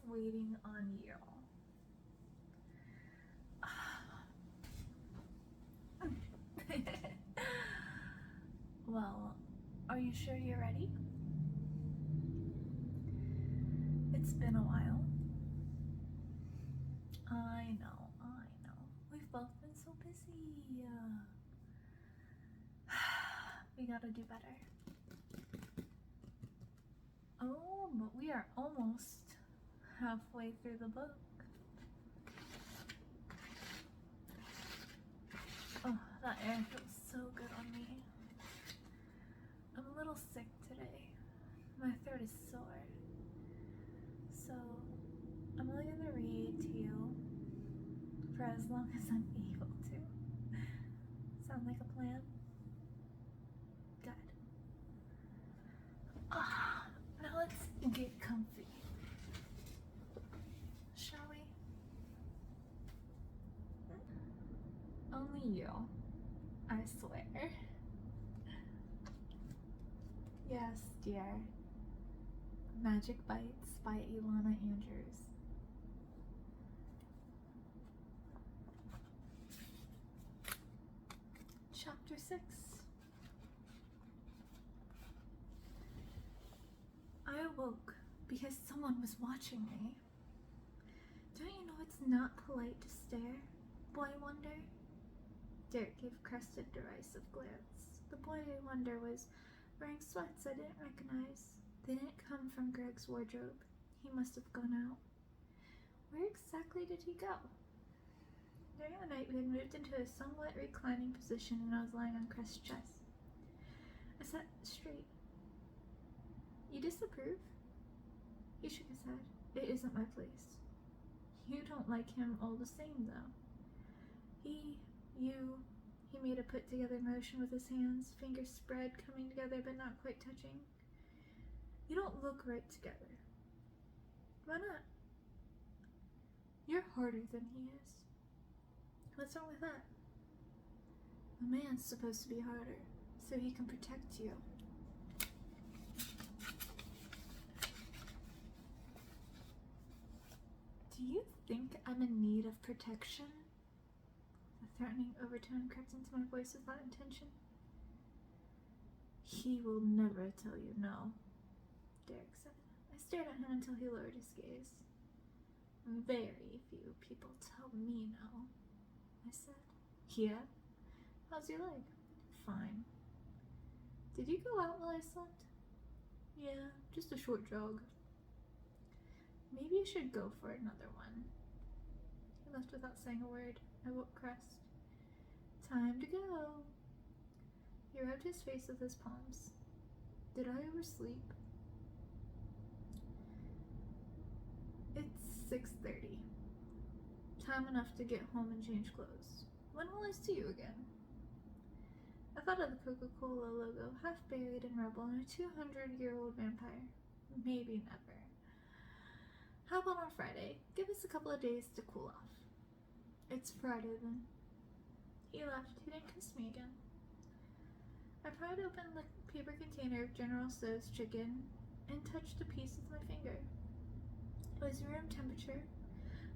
waiting on you. Well, are you sure you're ready? It's been a while. I know. We've both been so busy. We gotta do better. Oh, but we are almost halfway through the book. Oh, that air feels so good on me. I'm a little sick today. My throat is sore. So, I'm only gonna read to you for as long as I'm able to. Sound like a plan? Good. Now let's get comfy. Shall we? Only you, I swear. Yes, dear. Magic Bites by Ilana Andrews. Chapter 6. I awoke because someone was watching me. Don't you know it's not polite to stare? Boy Wonder? Derek gave Crested a derisive glance. The Boy Wonder was wearing sweats I didn't recognize. They didn't come from Greg's wardrobe. He must have gone out. Where exactly did he go? During the night, we had moved into a somewhat reclining position and I was lying on Crest's chest. I sat straight. You disapprove? He shook his head. It isn't my place. You don't like him all the same, though. He made a put-together motion with his hands, fingers spread, coming together but not quite touching. You don't look right together. Why not? You're harder than he is. What's wrong with that? A man's supposed to be harder, so he can protect you. Do you think I'm in need of protection? The threatening overtone crept into my voice without intention. He will never tell you no, Derek said. I stared at him until he lowered his gaze. Very few people tell me no, I said. Yeah? How's your leg? Fine. Did you go out while I slept? Yeah, just a short jog. Maybe you should go for another one. He left without saying a word. I woke Crest. Time to go. He rubbed his face with his palms. Did I oversleep? It's 6:30. Time enough to get home and change clothes. When will I see you again? I thought of the Coca-Cola logo, half buried in rubble, and a 200-year-old vampire. Maybe never. How about on Friday? Give us a couple of days to cool off. It's Friday then. He left. He didn't kiss me again. I pried open the paper container of General Tso's chicken and touched a piece with my finger. It was room temperature.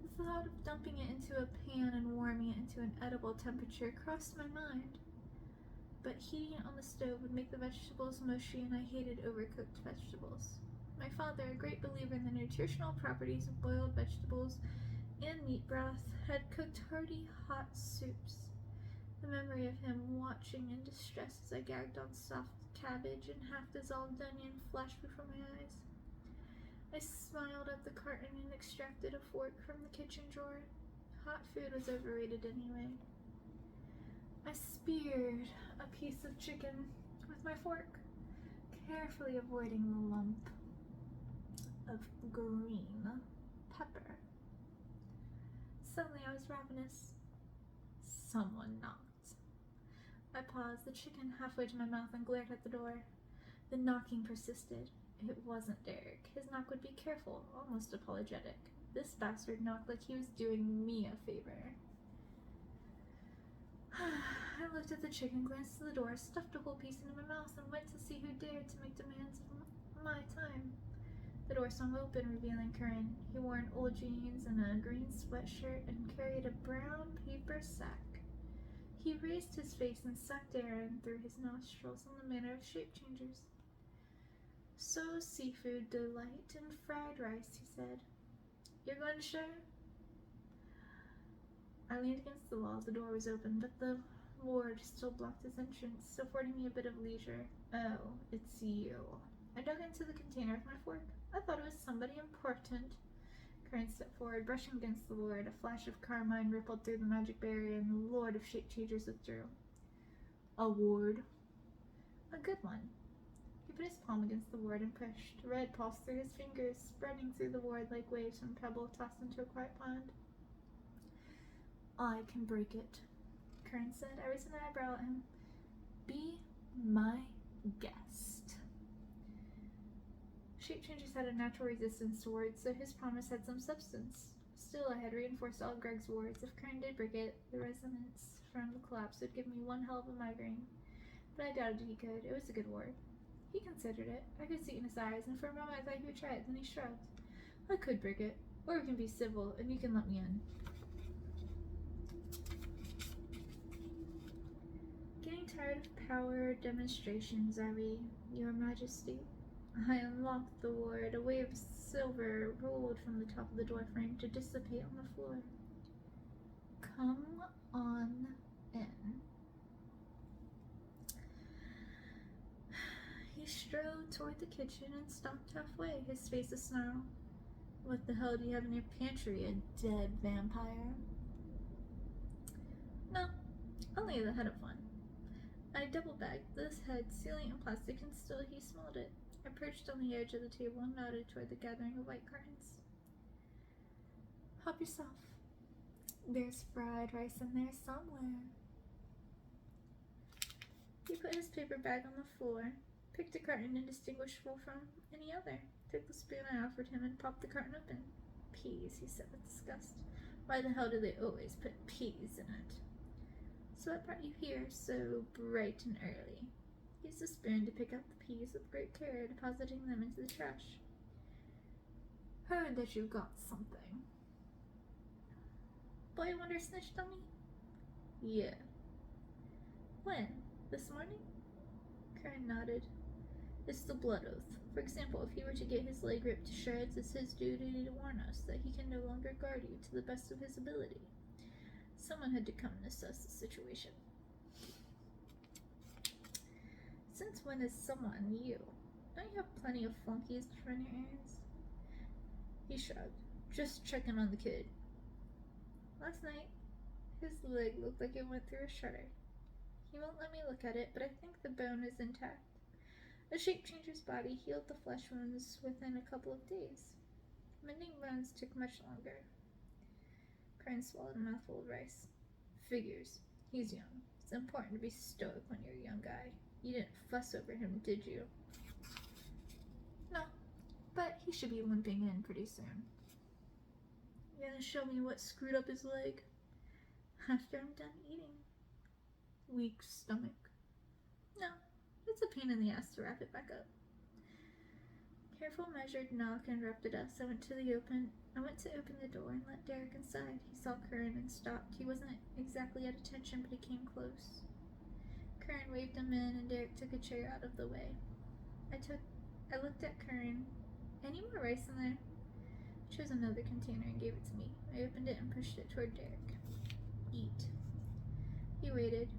The thought of dumping it into a pan and warming it into an edible temperature crossed my mind. But heating it on the stove would make the vegetables mushy, and I hated overcooked vegetables. My father, a great believer in the nutritional properties of boiled vegetables and meat broth, had cooked hearty, hot soups. The memory of him watching in distress as I gagged on soft cabbage and half-dissolved onion flashed before my eyes. I smiled at the carton and extracted a fork from the kitchen drawer. Hot food was overrated anyway. I speared a piece of chicken with my fork, carefully avoiding the lump of green pepper. Suddenly I was ravenous. Someone knocked. I paused, the chicken halfway to my mouth, and glared at the door. The knocking persisted. It wasn't Derek. His knock would be careful, almost apologetic. This bastard knocked like he was doing me a favor. I looked at the chicken, glanced to the door, stuffed a whole piece into my mouth, and went to see who dared to make demands of my time. The door swung open, revealing Curran. He wore an old jeans and a green sweatshirt and carried a brown paper sack. He raised his face and sucked air in through his nostrils in the manner of shape changers. So seafood delight and fried rice, he said. You're going to share? I leaned against the wall. The door was open, but the ward still blocked his entrance, affording me a bit of leisure. Oh, it's you. I dug into the container with my fork. I thought it was somebody important. Curran stepped forward, brushing against the ward. A flash of carmine rippled through the magic barrier, and the Lord of Shape Changers withdrew. A ward? A good one. He put his palm against the ward and pushed. Red pulsed through his fingers, spreading through the ward like waves from a pebble tossed into a quiet pond. I can break it, Curran said. I raised an eyebrow at him. Be my guest. Shape Changers had a natural resistance to words, so his promise had some substance. Still, I had reinforced all of Greg's words. If Curran did break it, the resonance from the collapse would give me one hell of a migraine. But I doubted he could. It was a good word. He considered it. I could see it in his eyes, and for a moment I thought he would try it. Then he shrugged. I could break it, or we can be civil, and you can let me in. Getting tired of power demonstrations, are we, Your Majesty? I unlocked the ward. A wave of silver rolled from the top of the doorframe to dissipate on the floor. Come on in. He strode toward the kitchen and stopped halfway, his face a snarl. What the hell do you have in your pantry, a dead vampire? No, only the head of one. I double-bagged this head, sealing it in plastic, and still he smelled it. I perched on the edge of the table and nodded toward the gathering of white curtains. Help yourself. There's fried rice in there somewhere. He put his paper bag on the floor, picked a carton indistinguishable from any other, took the spoon I offered him, and popped the carton open. Peas, he said with disgust. Why the hell do they always put peas in it? So what brought you here so bright and early? He used a spoon to pick out the peas with great care, depositing them into the trash. Heard that you got something. Boy wonder snitched on me? Yeah. When? This morning? Curran nodded. It's the blood oath. For example, if he were to get his leg ripped to shreds, it's his duty to warn us that he can no longer guard you to the best of his ability. Someone had to come and assess the situation. Since when is someone you? Don't you have plenty of flunkies to run your errands? He shrugged. Just checking on the kid. Last night, his leg looked like it went through a shredder. He won't let me look at it, but I think the bone is intact. A shape changer's body healed the flesh wounds within a couple of days. Mending bones took much longer. Curran swallowed a mouthful of rice. Figures. He's young. It's important to be stoic when you're a young guy. You didn't fuss over him, did you? No, but he should be limping in pretty soon. You gonna show me what screwed up his leg? After I'm done eating. Weak stomach. No, it's a pain in the ass to wrap it back up. Careful, measured knock interrupted us. I went to open the door and let Derek inside. He saw Curran and stopped. He wasn't exactly at attention, but he came close. Curran waved him in, and Derek took a chair out of the way. I looked at Curran. Any more rice in there? I chose another container and gave it to me. I opened it and pushed it toward Derek. Eat. He waited.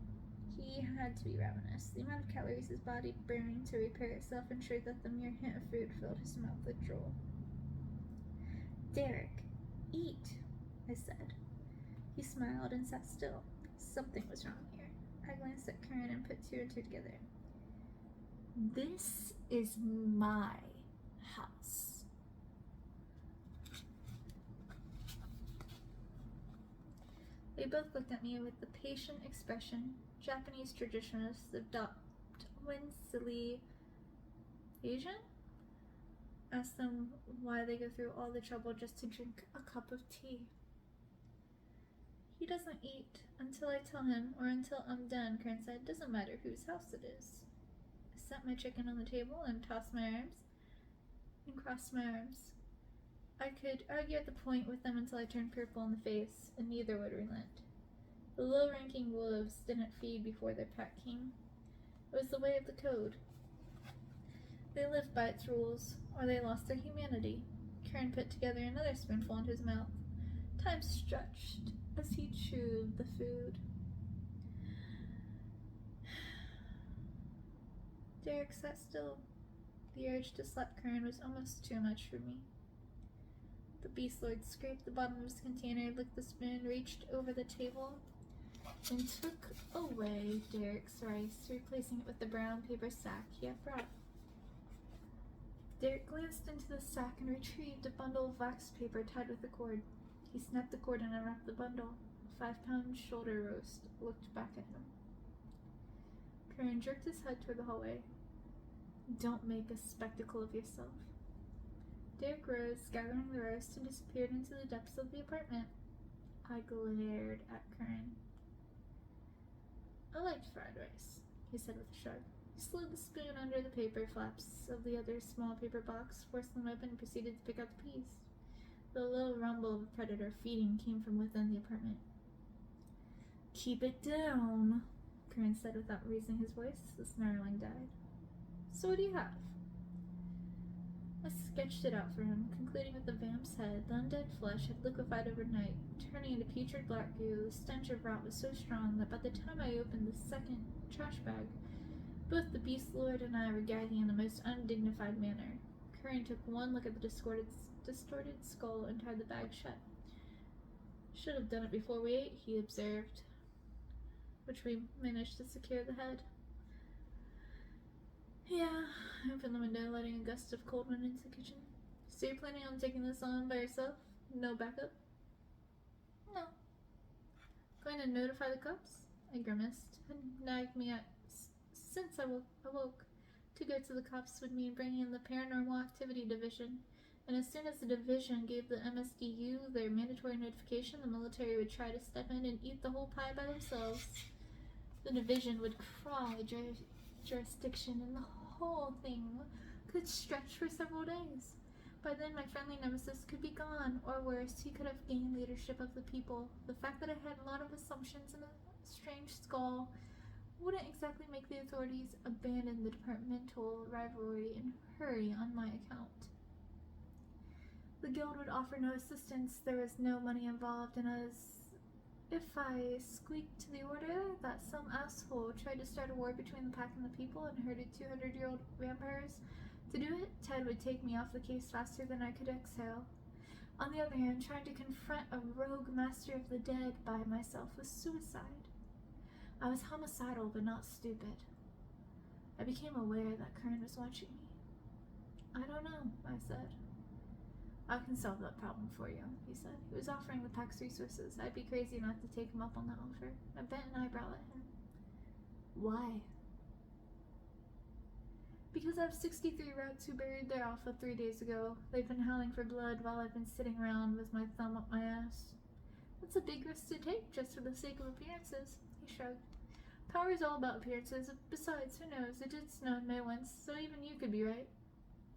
He had to be ravenous. The amount of calories his body burned to repair itself ensured that the mere hint of food filled his mouth with drool. Derek, eat, I said. He smiled and sat still. Something was wrong here. I glanced at Curran and put two and two together. This is my house. They both looked at me with the patient expression Japanese traditionalists adopt when silly Asian? Asked them why they go through all the trouble just to drink a cup of tea. He doesn't eat until I tell him, or until I'm done, Curran said. Doesn't matter whose house it is. I set my chicken on the table and tossed my arms. and crossed my arms. I could argue at the point with them until I turned purple in the face, and neither would relent. The low-ranking wolves didn't feed before their pack came. It was the way of the code. They lived by its rules, or they lost their humanity. Curran put together another spoonful in his mouth. Time stretched as he chewed the food. Derek sat still. The urge to slap Curran was almost too much for me. The beast lord scraped the bottom of his container, licked the spoon, reached over the table, and took away Derek's rice, replacing it with the brown paper sack he had brought. Derek glanced into the sack and retrieved a bundle of wax paper tied with a cord. He snapped the cord and unwrapped the bundle. A 5-pound shoulder roast looked back at him. Curran jerked his head toward the hallway. Don't make a spectacle of yourself. Derek rose, gathering the roast, and disappeared into the depths of the apartment. I glared at Curran. I liked fried rice, he said with a shrug. He slid the spoon under the paper flaps of the other small paper box, forced them open, and proceeded to pick out the peas. The low rumble of a predator feeding came from within the apartment. Keep it down, Curran said without raising his voice. The snarling died. So what do you have? I sketched it out for him, concluding with the vamp's head. The undead flesh had liquefied overnight, turning into putrid black goo. The stench of rot was so strong that by the time I opened the second trash bag, both the beast lord and I were gagging in the most undignified manner. Curran took one look at the distorted skull and tied the bag shut. Should have done it before we ate, he observed, which we managed to secure the head. Yeah, I opened the window, letting a gust of cold wind into the kitchen. So you're planning on taking this on by yourself? No backup? No. Going to notify the cops? I grimaced, and nagged me since I awoke. To go to the cops would mean bringing in the Paranormal Activity Division, and as soon as the division gave the MSDU their mandatory notification, the military would try to step in and eat the whole pie by themselves. The division would cry jurisdiction, and the whole thing could stretch for several days. By then, my friendly nemesis could be gone, or worse, he could have gained leadership of the people. The fact that I had a lot of assumptions and a strange skull wouldn't exactly make the authorities abandon the departmental rivalry and hurry on my account. The guild would offer no assistance. There was no money involved, and as if I squeaked to the order that some asshole tried to start a war between the pack and the people and herded 200-year-old vampires, to do it, Ted would take me off the case faster than I could exhale. On the other hand, trying to confront a rogue master of the dead by myself was suicide. I was homicidal, but not stupid. I became aware that Curran was watching me. I don't know, I said. I can solve that problem for you, he said. He was offering the pack's resources. I'd be crazy not to take him up on that offer. I bent an eyebrow at him. Why? Because I have 63 rats who buried their alpha 3 days ago. They've been howling for blood while I've been sitting around with my thumb up my ass. That's a big risk to take just for the sake of appearances, he shrugged. Power is all about appearances. Besides, who knows? It did snow in May once, so even you could be right.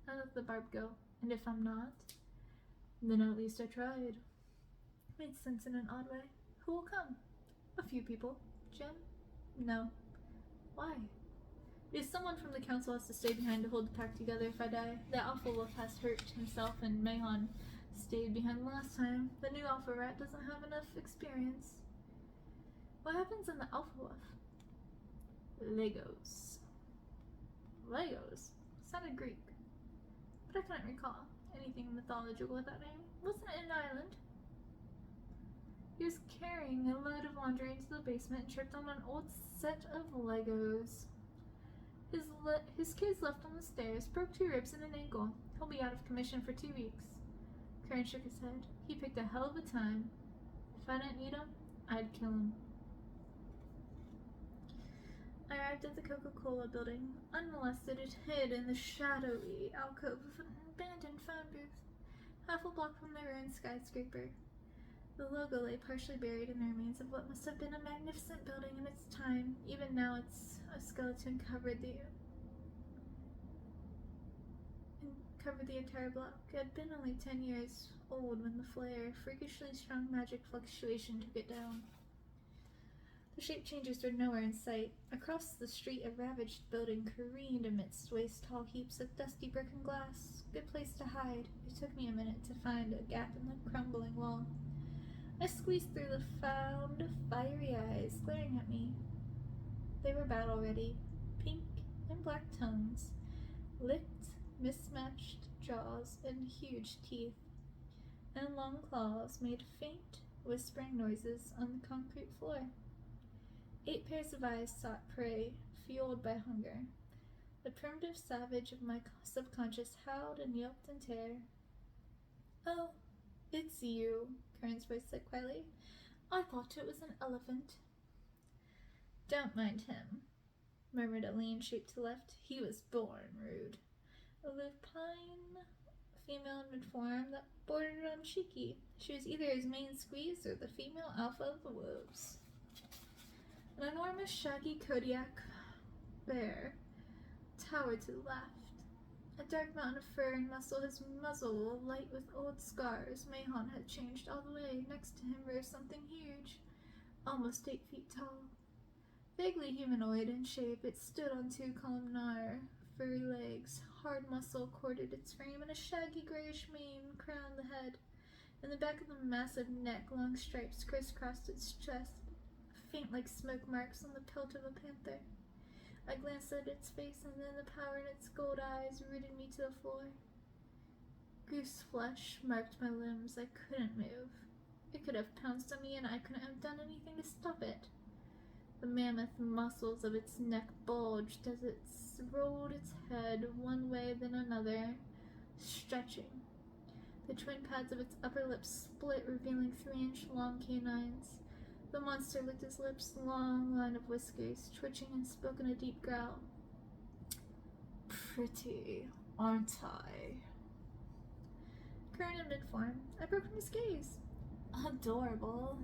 I let the barb go. And if I'm not, then at least I tried. Made sense in an odd way. Who will come? A few people. Jim? No. Why? Because someone from the council has to stay behind to hold the pack together if I die. The alpha wolf has hurt himself and Mahon stayed behind last time. The new alpha rat doesn't have enough experience. What happens in the alpha wolf? Legos. Legos? Sounded Greek. But I couldn't recall anything mythological with that name. Wasn't it an island? He was carrying a load of laundry into the basement and tripped on an old set of Legos. His kids left on the stairs, broke 2 ribs and an ankle. He'll be out of commission for 2 weeks. Curran shook his head. He picked a hell of a time. If I didn't need him, I'd kill him. I arrived at the Coca-Cola building. Unmolested, it hid in the shadowy alcove of an abandoned phone booth, half a block from the ruined skyscraper. The logo lay partially buried in the remains of what must have been a magnificent building in its time. Even now, a skeleton covered the covered the entire block. It had been only 10 years old when the flare, freakishly strong magic fluctuation, took it down. The shape changers were nowhere in sight. Across the street, a ravaged building careened amidst waist-tall heaps of dusty brick and glass. Good place to hide. It took me a minute to find a gap in the crumbling wall. I squeezed through the found fiery eyes glaring at me. They were battle-ready, pink and black tongues, licked, mismatched jaws, and huge teeth, and long claws made faint, whispering noises on the concrete floor. 8 pairs of eyes sought prey, fueled by hunger. The primitive savage of my subconscious howled and yelped in terror. "Oh, it's you," Curran's voice said quietly. "I thought it was an elephant." "Don't mind him," murmured a lean shape to the left. "He was born rude." A lupine female in mid-form that bordered on cheeky. She was either his main squeeze or the female alpha of the wolves. An enormous shaggy Kodiak bear towered to the left. A dark mountain of fur and muscle, his muzzle alight with old scars. Mahon had changed all the way. Next to him rose something huge, almost 8 feet tall. Vaguely humanoid in shape, it stood on 2 columnar, furry legs. Hard muscle corded its frame, and a shaggy grayish mane crowned the head. In the back of the massive neck, long stripes crisscrossed its chest, faint like smoke marks on the pelt of a panther. I glanced at its face, and then the power in its gold eyes rooted me to the floor. Goose flesh marked my limbs. I couldn't move. It could have pounced on me, and I couldn't have done anything to stop it. The mammoth muscles of its neck bulged as it rolled its head one way then another, stretching. The twin pads of its upper lip split, revealing 3-inch-long canines. The monster licked his lips, long line of whiskers, twitching, and spoke in a deep growl. "Pretty, aren't I?" Curran in mid-form, I broke from his gaze. "Adorable."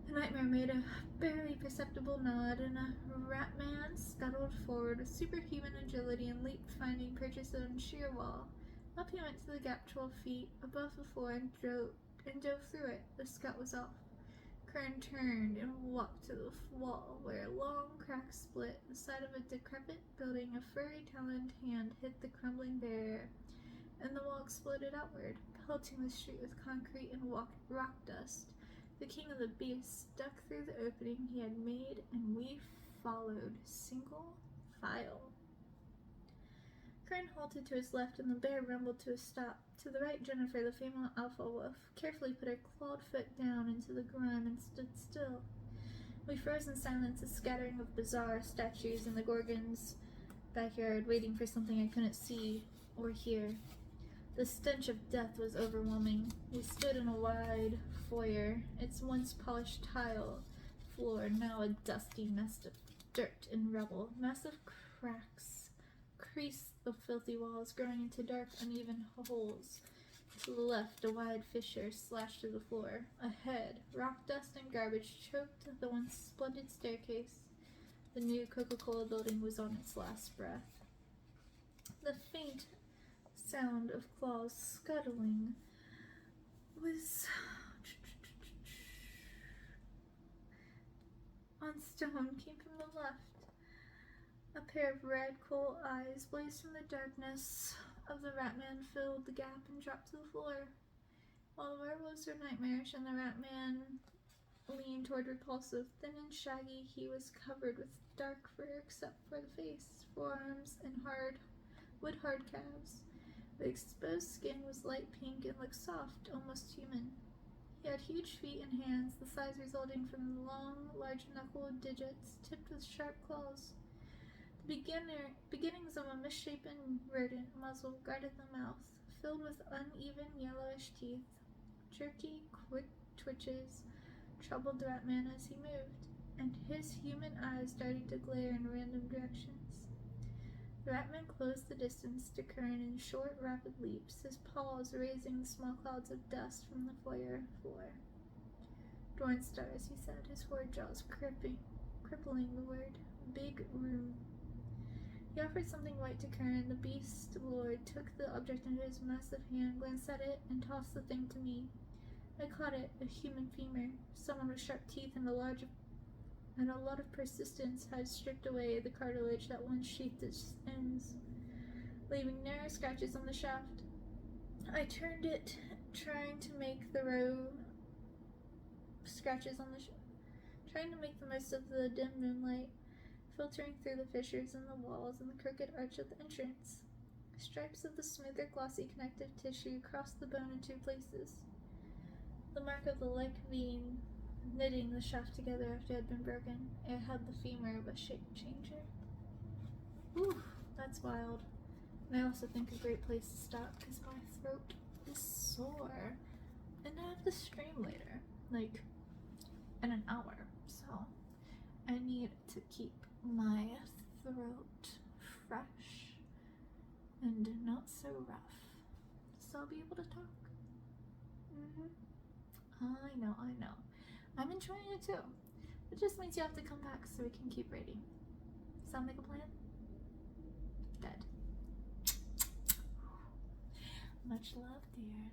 The nightmare made a barely perceptible nod, and a rat man scuttled forward with superhuman agility and leaped, finding purchase on sheer wall. Up he went to the gap 12 feet above the floor and dove through it. The scout was off. Curran turned and walked to the wall, where a long crack split the side of a decrepit building. A furry-taloned hand hit the crumbling barrier, and the wall exploded outward, pelting the street with concrete and rock dust. The king of the beasts ducked through the opening he had made, and we followed, single file. Curran halted to his left, and the bear rumbled to a stop. To the right, Jennifer, the female alpha wolf, carefully put her clawed foot down into the grime and stood still. We froze in silence, a scattering of bizarre statues in the Gorgon's backyard, waiting for something I couldn't see or hear. The stench of death was overwhelming. We stood in a wide foyer, its once polished tile floor now a dusty mess of dirt and rubble. Massive cracks creased the filthy walls, growing into dark, uneven holes. To the left, a wide fissure slashed through the floor. Ahead, rock dust and garbage choked the once splendid staircase. The new Coca-Cola building was on its last breath. The faint sound of claws scuttling was on stone came from the left. A pair of red coal eyes blazed from the darkness of the Ratman, filled the gap and dropped to the floor. While the werewolves were nightmarish and the Ratman leaned toward repulsive, thin and shaggy, he was covered with dark fur except for the face, forearms, and wood-hard calves. The exposed skin was light pink and looked soft, almost human. He had huge feet and hands, the size resulting from long, large-knuckled digits tipped with sharp claws. The beginnings of a misshapen rodent muzzle guarded the mouth, filled with uneven yellowish teeth. Jerky, quick twitches troubled the Ratman as he moved, and his human eyes started to glare in random directions. The Ratman closed the distance to Curran in short, rapid leaps, his paws raising small clouds of dust from the foyer floor. "Dorn stars," he said, his forward jaws crippling the word. "Big room." He offered something white to Curran. The beast lord took the object into his massive hand, glanced at it, and tossed the thing to me. I caught it, a human femur. Someone with sharp teeth and a lot of persistence had stripped away the cartilage that once sheathed its ends, leaving narrow scratches on the shaft. I turned it, trying to make the most of the dim moonlight, filtering through the fissures in the walls and the crooked arch of the entrance. Stripes of the smoother, glossy connective tissue crossed the bone in 2 places. The mark of the like vein knitting the shaft together after it had been broken. It had the femur of a shape changer. Ooh, that's wild. And I also think a great place to stop because my throat is sore. And I have to stream later, like in an hour. So I need to keep my throat fresh and not so rough. So I'll be able to talk. I know. I'm enjoying it too. It just means you have to come back so we can keep reading. Sound like a plan? Dead. Much love, dear.